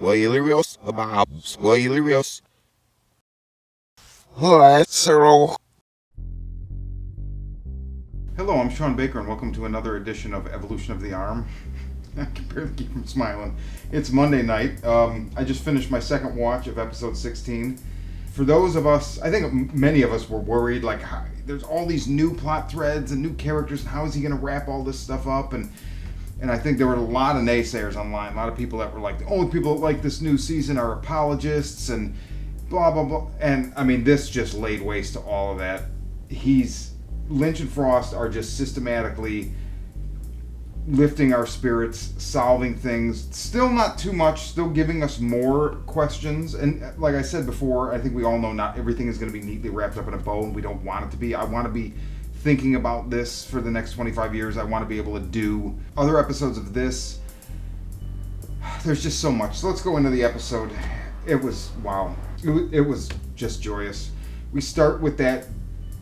spoilerios about spoilerios. Let's roll. Hello, I'm Sean Baker, and welcome to another edition of Evolution of the Arm. I can barely keep from smiling. It's Monday night. I just finished my second watch of episode 16. For those of us, I think many of us were worried, like, there's all these new plot threads and new characters, and how is he going to wrap all this stuff up? And I think there were a lot of naysayers online, a lot of people that were like, the only people that like this new season are apologists, and blah, blah, blah. And, I mean, this just laid waste to all of that. Lynch and Frost are just systematically lifting our spirits, solving things. Still not too much, still giving us more questions. And like I said before, I think we all know not everything is going to be neatly wrapped up in a bow, and we don't want it to be. I want to be thinking about this for the next 25 years. I want to be able to do other episodes of this. There's just so much. So let's go into the episode. It was, wow. It was just joyous. We start with that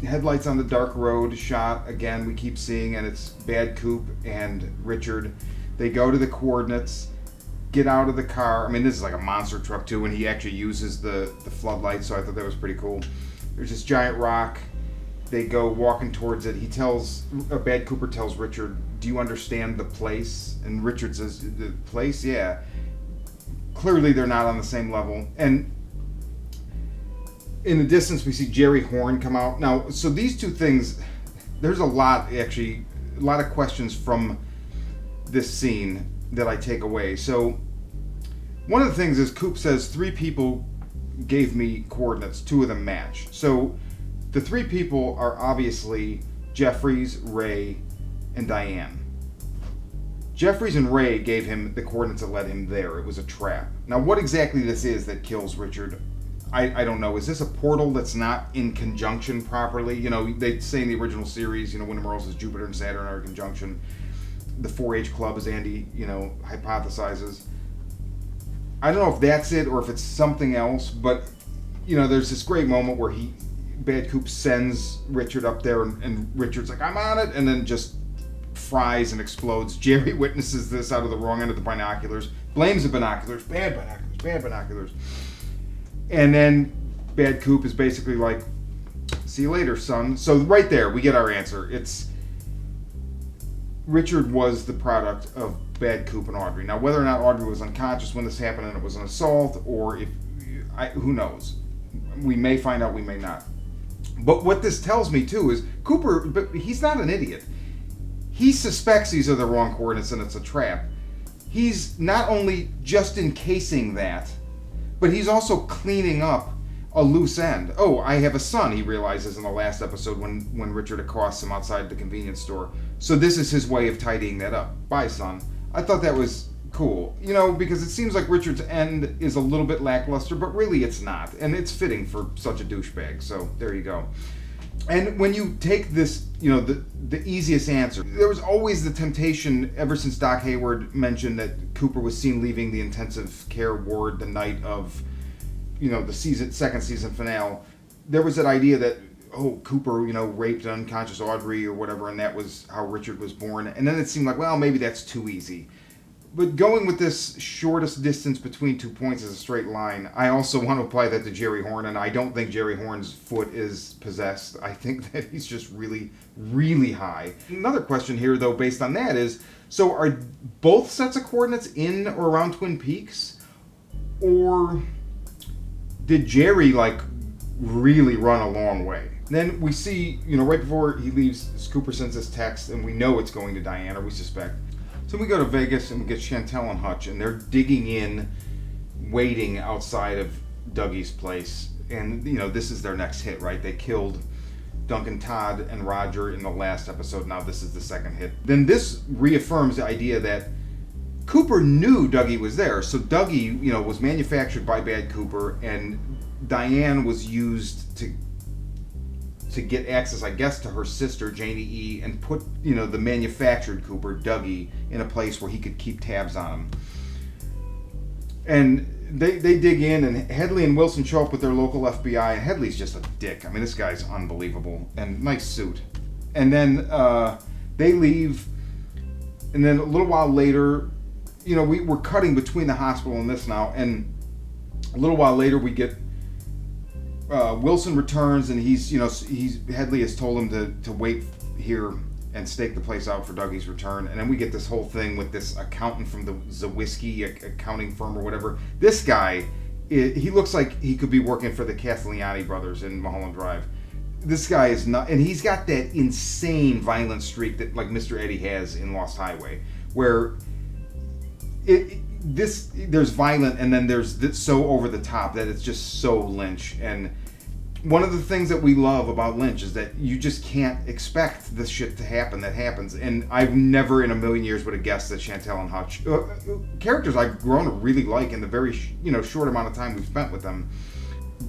headlights on the dark road shot again. We keep seeing, and it's Bad Coop and Richard. They go to the coordinates, get out of the car. I mean, this is like a monster truck too, and he actually uses the floodlights, so I thought that was pretty cool. There's this giant rock. They go walking towards it. Bad Cooper tells Richard, "Do you understand the place?" And Richard says, "The place? Yeah." Clearly they're not on the same level. And in the distance, we see Jerry Horn come out. Now, so these two things, there's a lot of questions from this scene that I take away. So, one of the things is Coop says 3 people gave me coordinates, 2 of them match. So, the 3 people are obviously Jeffries, Ray, and Diane. Jeffries and Ray gave him the coordinates that led him there. It was a trap. Now, what exactly this is that kills Richard, I don't know. Is this a portal that's not in conjunction properly? You know, they say in the original series, you know, Winter Morals is Jupiter and Saturn are in conjunction. The 4-H Club, as Andy, you know, hypothesizes. I don't know if that's it or if it's something else, but, you know, there's this great moment where Bad Coop sends Richard up there, and Richard's like, "I'm on it," and then just fries and explodes. Jerry witnesses this out of the wrong end of the binoculars, blames the binoculars, bad binoculars. And then Bad Coop is basically like, "See you later, son." So right there, we get our answer. It's Richard was the product of Bad Coop and Audrey. Now, whether or not Audrey was unconscious when this happened and it was an assault, or who knows? We may find out, we may not. But what this tells me, too, is Cooper, but he's not an idiot. He suspects these are the wrong coordinates and it's a trap. He's not only just encasing that, but he's also cleaning up a loose end. Oh, I have a son, he realizes in the last episode when Richard accosts him outside the convenience store. So this is his way of tidying that up. Bye, son. I thought that was cool. You know, because it seems like Richard's end is a little bit lackluster, but really it's not. And it's fitting for such a douchebag. So there you go. And when you take this, you know, the easiest answer, there was always the temptation, ever since Doc Hayward mentioned that Cooper was seen leaving the intensive care ward the night of, you know, the second season finale, there was that idea that, oh, Cooper, you know, raped an unconscious Audrey or whatever, and that was how Richard was born. And then it seemed like, well, maybe that's too easy. But going with this shortest distance between 2 points as a straight line, I also want to apply that to Jerry Horn, and I don't think Jerry Horn's foot is possessed. I think that he's just really, really high. Another question here, though, based on that is, so are both sets of coordinates in or around Twin Peaks? Or did Jerry, like, really run a long way? Then we see, you know, right before he leaves, Cooper sends this text, and we know it's going to Diane, or we suspect. So we go to Vegas and we get Chantel and Hutch, and they're digging in, waiting outside of Dougie's place. And, you know, this is their next hit, right? They killed Duncan Todd and Roger in the last episode. Now this is the second hit. Then this reaffirms the idea that Cooper knew Dougie was there. So Dougie, you know, was manufactured by Bad Cooper, and Diane was used to get access, I guess, to her sister, Janie E., and put, you know, the manufactured Cooper, Dougie, in a place where he could keep tabs on him. And they dig in, and Headley and Wilson show up with their local FBI, and Headley's just a dick. I mean, this guy's unbelievable. And nice suit. And then they leave, and then a little while later, we're cutting between the hospital and this now, and a little while later we get Wilson returns, and Headley has told him to wait here and stake the place out for Dougie's return. And then we get this whole thing with this accountant from the Zawiski accounting firm or whatever. This guy, he looks like he could be working for the Castellani brothers in Mulholland Drive. This guy is not, and he's got that insane violent streak that like Mr. Eddie has in Lost Highway, where there's violent, and then there's this so over the top that it's just so Lynch. And one of the things that we love about Lynch is that you just can't expect this shit to happen that happens. And I've never in a million years would have guessed that Chantal and Hutch, characters I've grown to really like in the very short amount of time we've spent with them,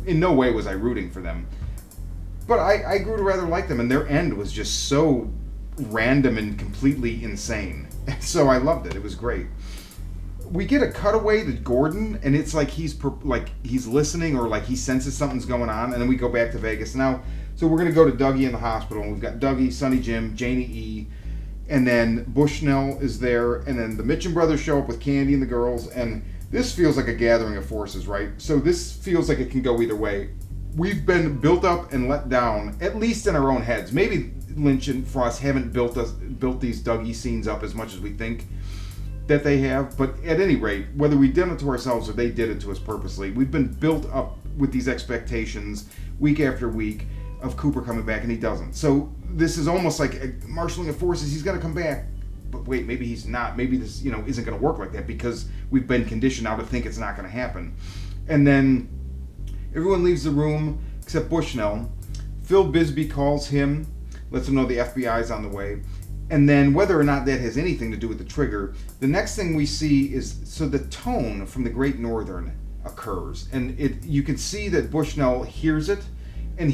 in no way was I rooting for them. But I grew to rather like them, and their end was just so random and completely insane. So I loved it. It was great. We get a cutaway to Gordon, and it's like he's listening, or like he senses something's going on, and then we go back to Vegas. Now, so we're going to go to Dougie in the hospital, and we've got Dougie, Sonny Jim, Janie E., and then Bushnell is there, and then the Mitchum brothers show up with Candy and the girls, and this feels like a gathering of forces, right? So this feels like it can go either way. We've been built up and let down, at least in our own heads. Maybe Lynch and Frost haven't built these Dougie scenes up as much as we think that they have, but at any rate, whether we did it to ourselves or they did it to us purposely, we've been built up with these expectations week after week of Cooper coming back, and he doesn't. So this is almost like a marshaling of forces. He's going to come back, but wait, maybe he's not. Maybe this isn't going to work like that, because we've been conditioned now to think it's not going to happen. And then everyone leaves the room except Bushnell. Phil Bisbee calls him, lets him know the FBI's on the way. And then whether or not that has anything to do with the trigger, the next thing we see is, so the tone from the Great Northern occurs. And you can see that Bushnell hears it, and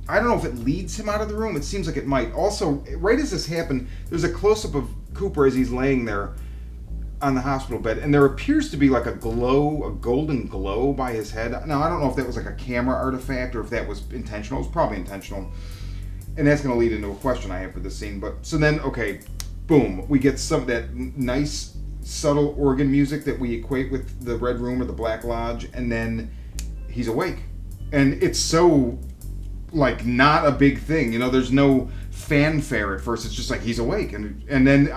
I don't know if it leads him out of the room. It seems like it might. Also, right as this happened, there's a close-up of Cooper as he's laying there on the hospital bed, and there appears to be like a golden glow by his head. Now, I don't know if that was like a camera artifact or if that was intentional. It was probably intentional. And that's going to lead into a question I have for this scene. But so then, okay, boom, we get some of that nice, subtle organ music that we equate with the Red Room or the Black Lodge, and then he's awake. And it's so, like, not a big thing. There's no fanfare at first. It's just like he's awake. And then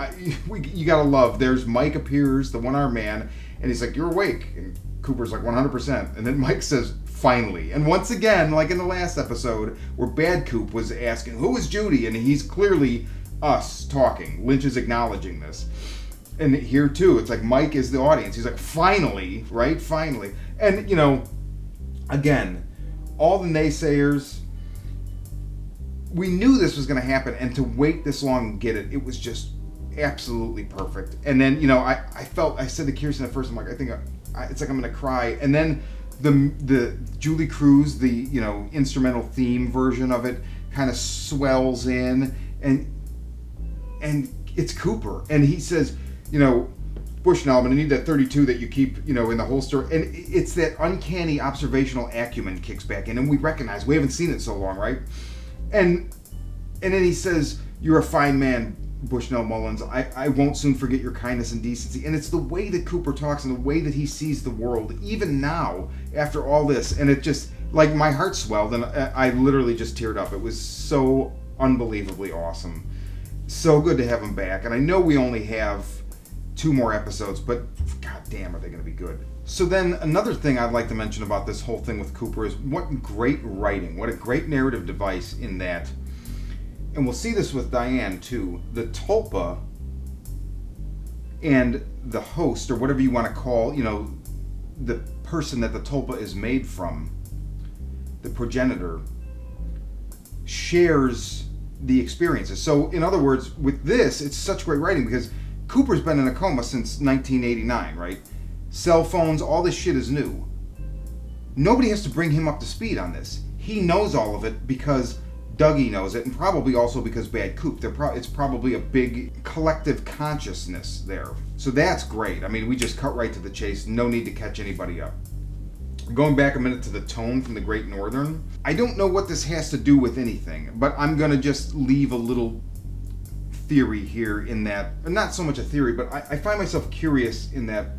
you got to love, there's Mike appears, the one-armed man, and he's like, "You're awake." And Cooper's like, 100%. And then Mike says, "Finally." And once again, like in the last episode, where Bad Coop was asking, "Who is Judy?" And he's clearly us talking. Lynch is acknowledging this. And here too, it's like Mike is the audience. He's like, "Finally," right? Finally. And, again, all the naysayers, we knew this was going to happen, and to wait this long and get it, it was just absolutely perfect. And then, I said to Kirsten at first, I'm like, I think it's like I'm going to cry. And then the Julie Cruz, the instrumental theme version of it, kind of swells in, and it's Cooper, and he says, "Bushnell, I'm going to need that 32 that you keep, in the holster." And it's that uncanny observational acumen kicks back in, and we recognize we haven't seen it so long, right? And then he says, "You're a fine man, Bushnell Mullins. I won't soon forget your kindness and decency." And it's the way that Cooper talks and the way that he sees the world, even now, after all this. And it just, like, my heart swelled, and I literally just teared up. It was so unbelievably awesome. So good to have him back. And I know we only have 2 more episodes, but god damn, are they going to be good. So then another thing I'd like to mention about this whole thing with Cooper is what great writing, what a great narrative device in that. And we'll see this with Diane too. The tulpa and the host, or whatever you want to call, the person that the tulpa is made from, the progenitor, shares the experiences. So in other words, with this, it's such great writing because Cooper's been in a coma since 1989, right? Cell phones, all this shit is new. Nobody has to bring him up to speed on this. He knows all of it because Dougie knows it, and probably also because Bad Coop. It's probably a big collective consciousness there. So that's great. I mean, we just cut right to the chase. No need to catch anybody up. Going back a minute to the tone from the Great Northern. I don't know what this has to do with anything, but I'm going to just leave a little theory here in that, not so much a theory, but I find myself curious in that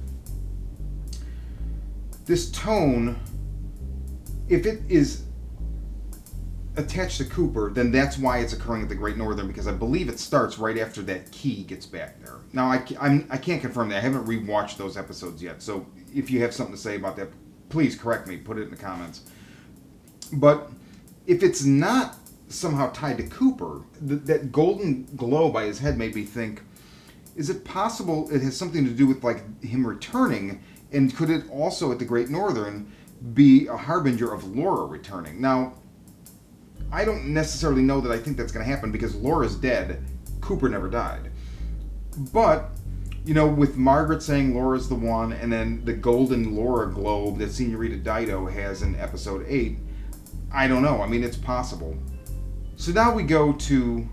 this tone, if it is attached to Cooper, then that's why it's occurring at the Great Northern, because I believe it starts right after that key gets back there. Now, I can't confirm that. I haven't rewatched those episodes yet, so if you have something to say about that, please correct me, put it in the comments. But if it's not somehow tied to Cooper, that golden glow by his head made me think, is it possible it has something to do with like him returning, and could it also at the Great Northern be a harbinger of Laura returning? Now, I don't necessarily know that I think that's going to happen, because Laura's dead, Cooper never died. But, you know, with Margaret saying Laura's the one, and then the golden Laura globe that Senorita Dido has in episode 8, I don't know. I mean, it's possible. So now we go to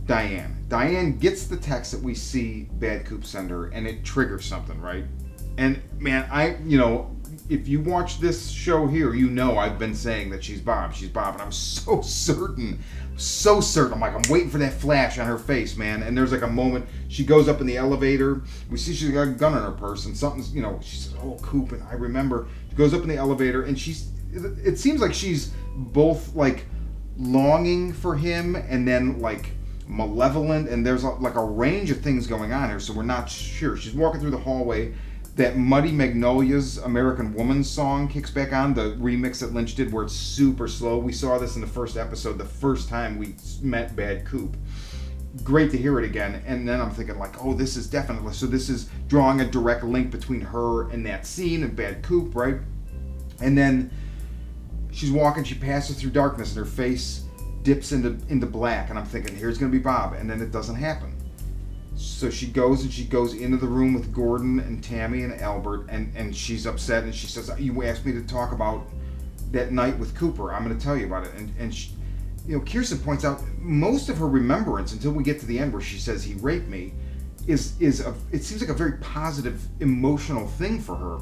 Diane. Diane gets the text that we see Bad Coop send her, and it triggers something, right? And man, if you watch this show here, you know I've been saying that she's Bob, and I'm so certain. I'm like, I'm waiting for that flash on her face, man. And there's like a moment, she goes up in the elevator, we see she's got a gun in her purse, and something's, she says, oh, Coop, and I remember, she goes up in the elevator, and it seems like she's both like longing for him, and then like malevolent, and there's like a range of things going on here, so we're not sure. She's walking through the hallway. That Muddy Magnolia's American Woman song kicks back on, the remix that Lynch did where it's super slow. We saw this in the first episode, the first time we met Bad Coop. Great to hear it again. And then I'm thinking like, oh, this is definitely, so this is drawing a direct link between her and that scene and Bad Coop, right? And then she's walking, she passes through darkness, and her face dips into black, and I'm thinking, here's going to be Bob, and then it doesn't happen. So she goes into the room with Gordon and Tammy and Albert, and she's upset, and she says, you asked me to talk about that night with Cooper. I'm going to tell you about it. And she, Kirsten points out most of her remembrance until we get to the end where she says he raped me it seems like a very positive emotional thing for her.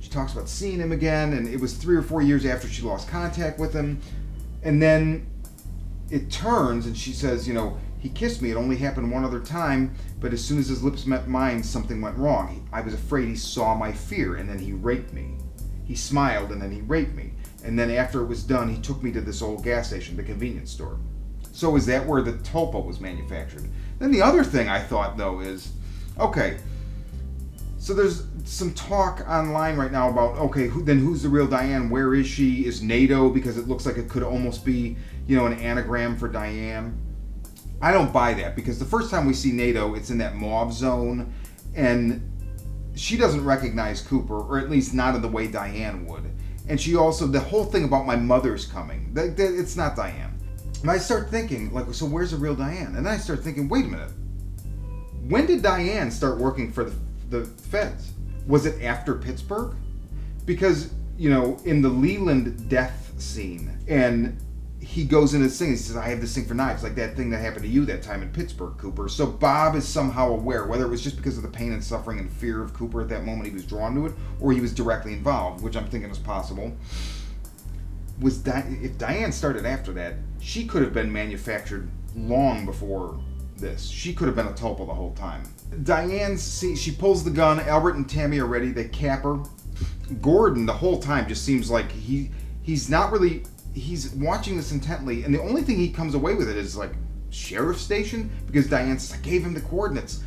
She talks about seeing him again, and it was 3 or 4 years after she lost contact with him. And then it turns, and she says, he kissed me. It only happened one other time, but as soon as his lips met mine, something went wrong. I was afraid he saw my fear, and then he raped me. He smiled, and then he raped me. And then after it was done, he took me to this old gas station, the convenience store. So is that where the tulpa was manufactured? Then the other thing I thought, though, is, okay, so there's some talk online right now about, okay, who's the real Diane? Where is she? Is NATO? Because it looks like it could almost be, an anagram for Diane. I don't buy that, because the first time we see NATO, it's in that mauve zone, and she doesn't recognize Cooper, or at least not in the way Diane would. And she also, the whole thing about my mother's coming, it's not Diane. And I start thinking, like, so where's the real Diane? And then I start thinking, wait a minute. When did Diane start working for the feds? Was it after Pittsburgh? Because, in the Leland death scene, and he goes in his thing, he says, I have this thing for knives, like that thing that happened to you that time in Pittsburgh, Cooper. So Bob is somehow aware, whether it was just because of the pain and suffering and fear of Cooper at that moment he was drawn to it, or he was directly involved, which I'm thinking is possible. If Diane started after that, she could have been manufactured long before this. She could have been a tulpa the whole time. Diane, she pulls the gun, Albert and Tammy are ready, they cap her. Gordon, the whole time, just seems like he's not really... He's watching this intently, and the only thing he comes away with it is like, sheriff's station? Because Diane says, I gave him the coordinates.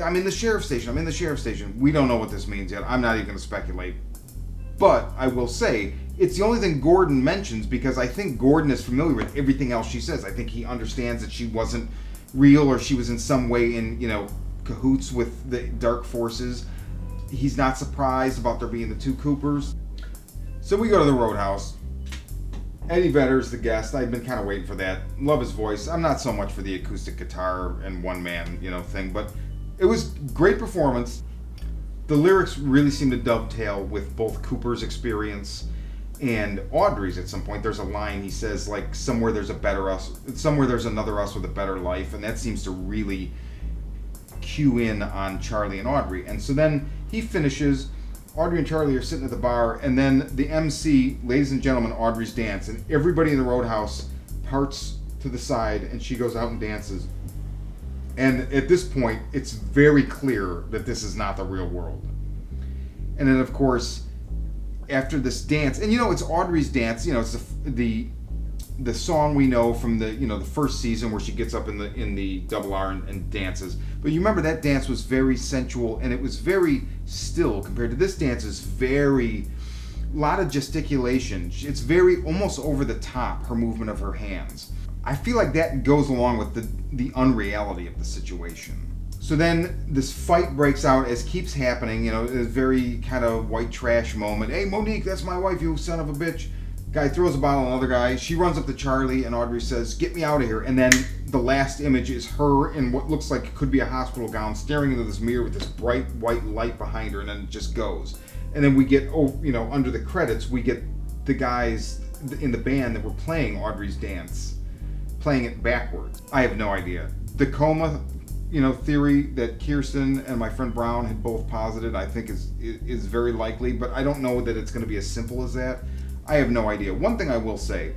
I'm in the sheriff's station. We don't know what this means yet. I'm not even going to speculate. But I will say, it's the only thing Gordon mentions, because I think Gordon is familiar with everything else she says. I think he understands that she wasn't real, or she was in some way in, cahoots with the dark forces. He's not surprised about there being the two Coopers. So we go to the Roadhouse. Eddie Vedder's the guest. I've been kind of waiting for that. Love his voice. I'm not so much for the acoustic guitar and one-man, thing, but it was great performance. The lyrics really seem to dovetail with both Cooper's experience and Audrey's at some point. There's a line he says, like, somewhere there's another us with a better life, and that seems to really cue in on Charlie and Audrey. And so then he finishes... Audrey and Charlie are sitting at the bar, and then the MC, ladies and gentlemen, Audrey's dance, and everybody in the Roadhouse parts to the side, and she goes out and dances. And at this point, it's very clear that this is not the real world. And then, of course, after this dance, and it's Audrey's dance. It's the song we know from the first season where she gets up in the double R and dances. But you remember that dance was very sensual and it was very still compared to this dance. Is very lot of gesticulation. It's very almost over the top, her movement of her hands. I feel like that goes along with the unreality of the situation. So then this fight breaks out as keeps happening. A very kind of white trash moment. Hey, Monique, that's my wife, you son of a bitch. Guy throws a bottle at another guy. She runs up to Charlie, and Audrey says, "Get me out of here." And then the last image is her in what looks like it could be a hospital gown, staring into this mirror with this bright white light behind her, and then it just goes. And then we get, under the credits, we get the guys in the band that were playing Audrey's dance, playing it backwards. I have no idea. The coma, theory that Kirsten and my friend Brown had both posited, I think is very likely, but I don't know that it's going to be as simple as that. I have no idea. One thing I will say,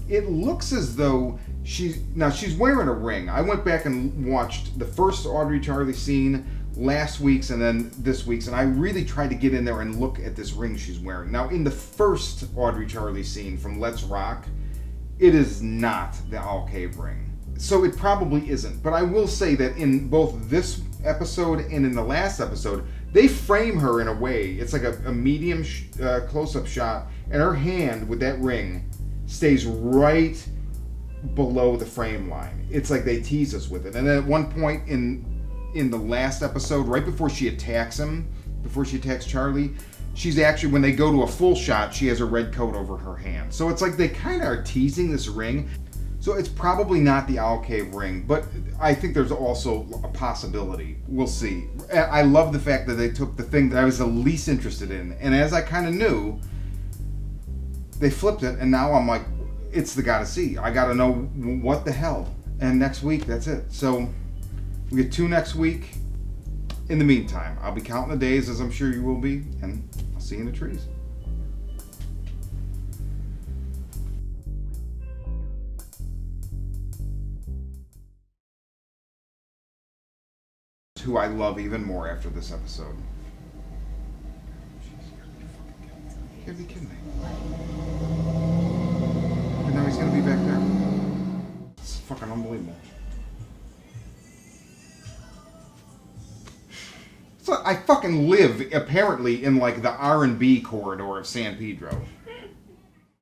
it looks as though she's wearing a ring. I went back and watched the first Audrey Charlie scene, last week's and then this week's, and I really tried to get in there and look at this ring she's wearing. Now, in the first Audrey Charlie scene from Let's Rock, it is not the Owl Cave ring. So it probably isn't. But I will say that in both this episode and in the last episode, they frame her in a way. It's like a medium close-up shot, and her hand with that ring stays right below the frame line. It's like they tease us with it. And then at one point in the last episode, right before she attacks him, before she attacks Charlie, she's actually, when they go to a full shot, she has a red coat over her hand. So it's like they kind of are teasing this ring. So it's probably not the Owl Cave ring, but I think there's also a possibility. We'll see. I love the fact that they took the thing that I was the least interested in, and as I kind of knew, they flipped it, and now I'm like, it's the gotta see. I gotta know what the hell. And next week, that's it. So we get 2 next week. In the meantime, I'll be counting the days, as I'm sure you will be, and I'll see you in the trees. Who I love even more after this episode. You gotta be kidding me. And now he's gonna be back there. It's fucking unbelievable. So I fucking live apparently in like the R&B corridor of San Pedro.